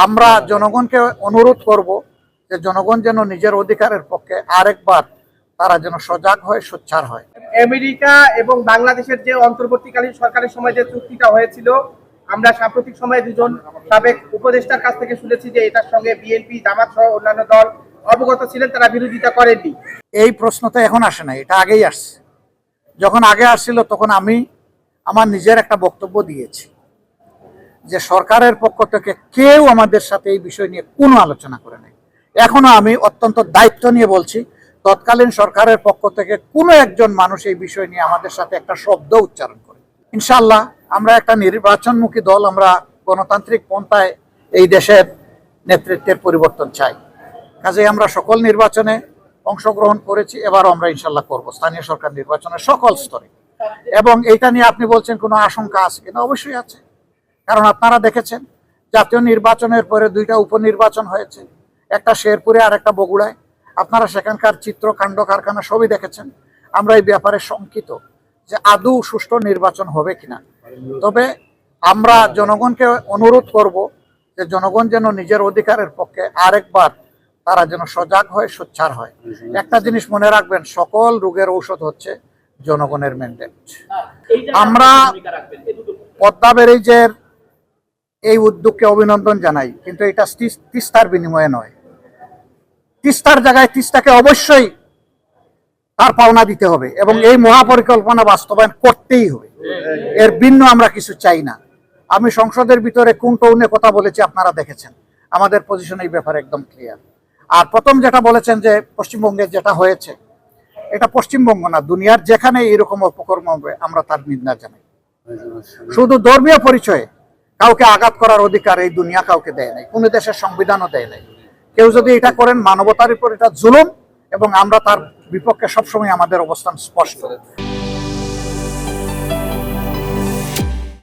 আমরা জনগণকে অনুরোধ করব যে জনগণ যেন নিজের অধিকারের পক্ষে আরেকবার তারা যেন সজাগ হয়, সোচ্চার হয়। আমেরিকা এবং বাংলাদেশের যে অন্তর্বর্তীকালীন সরকারের সময় যে চুক্তিটা হয়েছিল, আমরা সাম্প্রতিক সময়ে দুজন সাবেক উপদেষ্টার কাছ থেকে শুনেছি যে এটার সঙ্গে বিএনপি, জামাত সহ অন্যান্য দল অবগত ছিলেন, তারা বিরোধিতা করেননি। এই প্রশ্নটা এখন আসে না, এটা আগেই আসছে। যখন আগে আসছিল তখন আমি আমার নিজের একটা বক্তব্য দিয়েছি যে সরকারের পক্ষ থেকে কেউ আমাদের সাথে এই বিষয় নিয়ে কোনো আলোচনা করে নাই। এখনো আমি অত্যন্ত দায়িত্ব নিয়ে বলছি, তৎকালীন সরকারের পক্ষ থেকে কোনো একজন মানুষ এই বিষয় নিয়ে আমাদের সাথে একটা শব্দ উচ্চারণ করে। ইনশাআল্লাহ আমরা একটা নির্বাচনমুখী দল, আমরা গণতান্ত্রিক পন্থায় এই দেশের নেতৃত্বের পরিবর্তন চাই। কাজে আমরা সকল নির্বাচনে অংশগ্রহণ করেছি, এবারও আমরা ইনশাআল্লাহ করব স্থানীয় সরকার নির্বাচনের সকল স্তরে। এবং এইটা নিয়ে আপনি বলছেন কোনো আশঙ্কা আছে কিনা, অবশ্যই আছে। কারণ আপনারা দেখেছেন জাতীয় নির্বাচনের পরে দুইটা উপনির্বাচন হয়েছে, একটা শেরপুরে আর একটা বগুড়ায়। আপনারা সেখানকার চিত্র, কাণ্ড কারখানা সবই দেখেছেন। আমরা এই ব্যাপারে শঙ্কিত যে আদৌ সুষ্ঠু নির্বাচন হবে কিনা। তবে আমরা জনগণকে অনুরোধ করব যে জনগণ যেন নিজের অধিকারের পক্ষে আরেকবার তারা যেন সজাগ হয়, সোচ্চার হয়। একটা জিনিস মনে রাখবেন, সকল রোগের ঔষধ হচ্ছে জনগণের ম্যান্ডেট। আমরা পদ্মা ব্যারেজের এই উদ্যোগকে অভিনন্দন জানাই, কিন্তু এটা তিস্তার বিনিময়ে নয়। তিস্তার জায়গায় তিস্তাকে অবশ্যই তার পাওনা দিতে হবে এবং এই মহাপরিকল্পনা বাস্তবায়ন করতেই হবে। এর ভিন্ন আমরা কিছু চাই না। আমি সংসদের ভিতরে কোন টোনে কথা বলেছি আপনারা দেখেছেন, আমাদের পজিশন এই ব্যাপারে একদম ক্লিয়ার। আর প্রথম যেটা বলেছেন যে পশ্চিমবঙ্গে যেটা হয়েছে, এটা পশ্চিমবঙ্গ না, দুনিয়ার যেখানে এরকম অপকর্ম হবে আমরা তার নিন্দা জানাই। শুধু ধর্মীয় পরিচয়ে কাউকে আঘাত করার অধিকার এই দুনিয়া কাউকে দেয় নাই, কোনো দেশের সংবিধানও দেয় নাই। কেউ যদি এটা করেন মানবতার উপর এটা জুলুম, এবং আমরা তার বিপক্ষে সবসময় আমাদের অবস্থান স্পষ্ট।